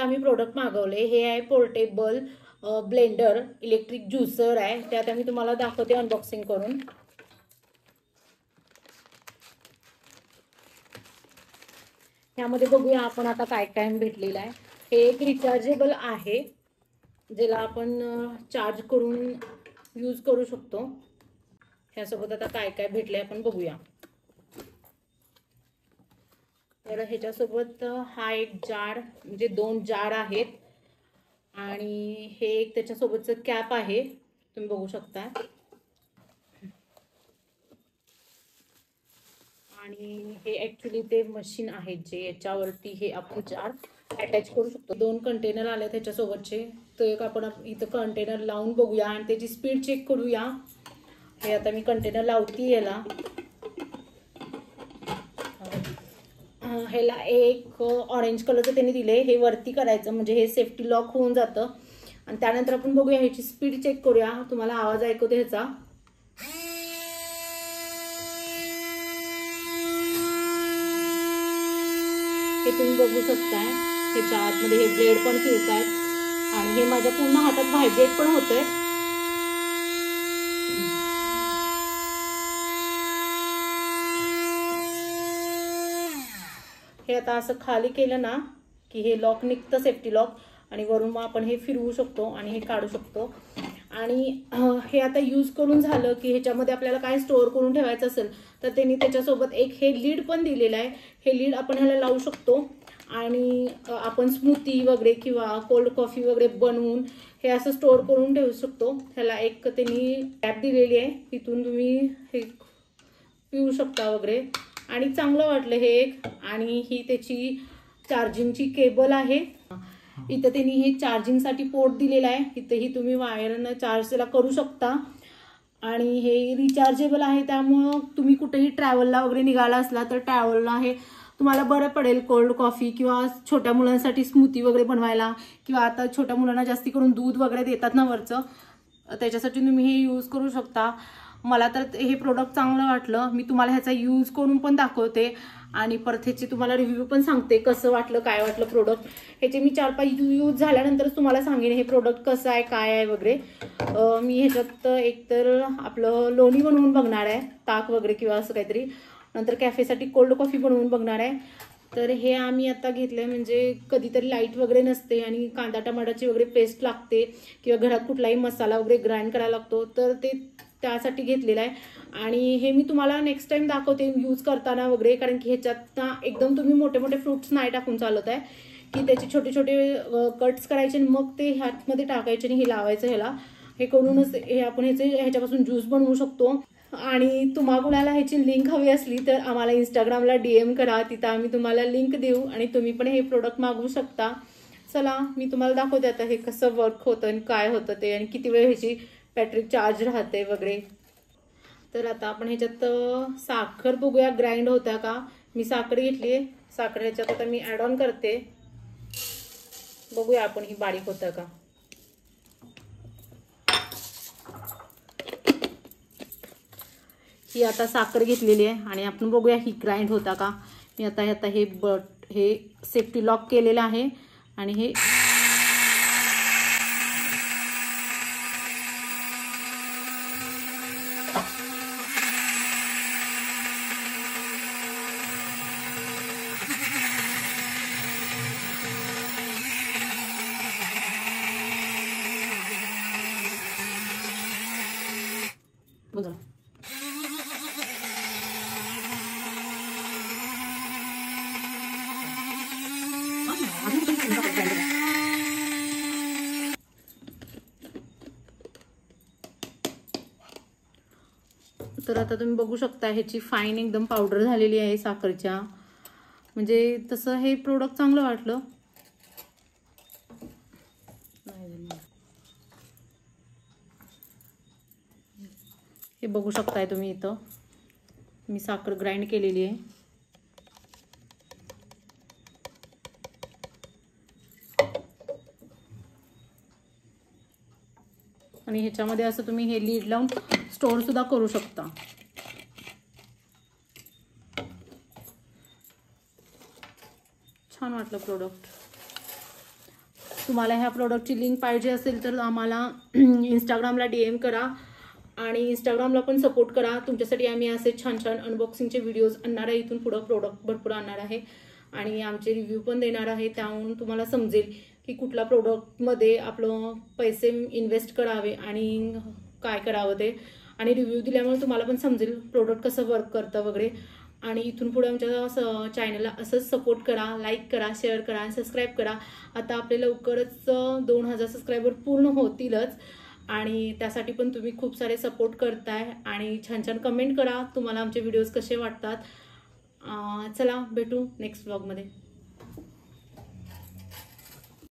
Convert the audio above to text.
आम्ही प्रोडक्ट मागवले। हे आहे पोर्टेबल ब्लेंडर, इलेक्ट्रिक ज्युसर आहे। ते आता मी तुम्हाला दाखवते अनबॉक्सिंग करून। यामध्ये बघूया आपण आता काय काय भेटलेलं आहे। हे एक रिचार्जेबल आहे, ज्याला आपण चार्ज करून यूज करू शकतो। ह्यासोबत आता काय काय भेटले आपण बघूया। तर ह्याच्यासोबत हा एक जार, म्हणजे 2 जार आहेत आणि हे एक त्याच्यासोबतचं कॅप आहे, तुम्ही बघू शकता। आणि हे ॲक्च्युली ते मशीन आहे जे याच्यावरती हे आपण जार अटॅच करू शकतो। 2 कंटेनर आले त्याच्यासोबतचे, तो एक आपण इथं कंटेनर लावून बघूया आणि त्याची स्पीड चेक करूया। हे आता मी कंटेनर लावते याला। ह्याला एक ऑरेंज कलरचं त्यांनी दिले, हे वरती करायचं म्हणजे हे सेफ्टी लॉक होऊन जातं। आणि त्यानंतर आपण बघूया ह्याची स्पीड चेक करूया। तुम्हाला आवाज ऐकवते ह्याचा, हे तुम्ही बघू शकताय। ह्याच्या आतमध्ये हे ब्लेड पण फिरत आहेत आणि हे माझ्या पूर्ण हातात व्हायब्रेट पण होतंय। हे आता असं खाली केलं ना की हे लॉक निघतं, सेफ्टी लॉक, आणि वरून मग आपण हे फिरवू शकतो आणि हे काढू शकतो। आणि हे आता यूज करून झालं की ह्याच्यामध्ये आपल्याला काय स्टोअर करून ठेवायचं असेल तर त्यांनी त्याच्यासोबत एक हे लीड पण दिलेलं आहे। हे लीड आपण ह्याला लावू शकतो आणि आपण स्मूथी वगैरे किंवा कोल्ड कॉफी वगैरे बनवून हे असं स्टोअर करून ठेवू शकतो। ह्याला एक त्यांनी कॅप दिलेली आहे, तिथून तुम्ही हे पिऊ शकता वगैरे, आणि चांगलं वाटलं हे एक। आणि ही त्याची चार्जिंगची केबल आहे। इथं त्यांनी हे चार्जिंगसाठी पोर्ट दिलेला आहे, इथंही तुम्ही वायरनं चार्ज त्याला करू शकता। आणि हे रिचार्जेबल आहे, त्यामुळं तुम्ही कुठेही ट्रॅव्हलला वगैरे निघाला असला तर ट्रॅव्हलला हे तुम्हाला बरं पडेल। कोल्ड कॉफी किंवा छोट्या मुलांसाठी स्मूथी वगैरे बनवायला, किंवा आता छोट्या मुलांना जास्ती करून दूध वगैरे देतात ना वरचं, त्याच्यासाठी तुम्ही हे यूज करू शकता। मला तर हे प्रोडक्ट चांगलं वाटलं, मी तुम्हाला ह्याचा यूज करून पण दाखवते आणि परत ह्याची तुम्हाला रिव्ह्यू पण सांगते कसं वाटलं, काय वाटलं प्रोडक्ट। ह्याचे मी 4-5 यूज झाल्यानंतरच तुम्हाला सांगेन हे प्रोडक्ट कसं आहे, काय आहे वगैरे। मी ह्याच्यात एकतर आपलं लोणी बनवून बघणार आहे, ताक वगैरे किंवा असं काहीतरी, नंतर कॅफेसाठी कोल्ड कॉफी बनवून बघणार आहे। तर हे आम्ही आता घेतलंय म्हणजे कधीतरी लाईट वगैरे नसते आणि कांदा टमाटाची वगैरे पेस्ट लागते किंवा घरात कुठलाही मसाला वगैरे ग्राइंड करायला लागतो, तर ते त्यासाठी घेतलेलं आहे। आणि हे मी तुम्हाला नेक्स्ट टाइम दाखवते यूज करताना वगैरे, कारण की ह्याच्यात ना एकदम तुम्ही मोठे मोठे फ्रुट्स नाही टाकून चालत आहे, की त्याचे छोटे छोटे कट्स करायचे आणि मग ते ह्यातमध्ये टाकायचे आणि हे लावायचं ह्याला। हे करूनच हे आपण ह्याच्यापासून ज्यूस बनवू शकतो। आणि तुम्हा कुणाला ह्याची लिंक हवी असली तर आम्हाला इंस्टाग्रामला DM करा, तिथं आम्ही तुम्हाला लिंक देऊ आणि तुम्ही पण हे प्रोडक्ट मागवू शकता। चला मी तुम्हाला दाखवते आता हे कसं वर्क होतं आणि काय होतं ते, आणि किती वेळ ह्याची बॅटरी चार्ज राहते वगैरे। तर आता आपण ह्याच्यात साखर बघूया ग्राइंड होत्या का। मी साखर घेतली आहे, साखर ह्याच्यात आता मी ॲड ऑन करते, बघूया आपण ही बारीक होतं का। ही आता साखर घेतलेली आहे आणि आपण बघूया ही ग्राइंड होता का। मी आता हे सेफ्टी लॉक केलेलं आहे आणि हे बघा तर आता तुम्ही बघू शकता ह्याची फाईन एकदम पावडर झालेली आहे साखरच्या, म्हणजे तसं हे प्रोडक्ट चांगलं वाटलं। हे बघू शकताय तुम्ही, इथं मी साखर ग्राइंड केलेली आहे। आणि ह्याच्यामध्ये असं तुम्ही हे लीड लावून स्टोअर सुद्धा करू शकता। छान वाटलं प्रोडक्ट। तुम्हाला ह्या प्रोडक्टची लिंक पाहिजे असेल तर आम्हाला इंस्टाग्रामला DM करा आणि इंस्टाग्रामला पण सपोर्ट करा. तुमच्यासाठी आम्ही असे छान छान अनबॉक्सिंगचे व्हिडिओज आणणार आहे. इथून पुढं प्रोडक्ट भरपूर आणणार आहे आणि आमचे रिव्ह्यू पण देणार आहे. त्याहून तुम्हाला समजेल की कुठल्या प्रोडक्टमध्ये आपलं पैसे इन्व्हेस्ट करावे आणि काय करावं ते. आणि रिव्ह्यू दिल्यामुळे तुम्हाला पण समजेल प्रोडक्ट कसं वर्क करतं वगैरे. आणि इथून पुढे आमच्या चॅनलला असंच सपोर्ट करा, लाईक करा, शेअर करा आणि सबस्क्राईब करा. आता आपले लवकरच 2000 सबस्क्रायबर पूर्ण होतीलच आणि त्यासाठी पण तुम्ही खूप सारे सपोर्ट करताय आणि छान छान कमेंट करा तुम्हाला आमचे व्हिडिओज कसे वाटतात. चला भेटू नेक्स्ट व्लॉगमध्ये.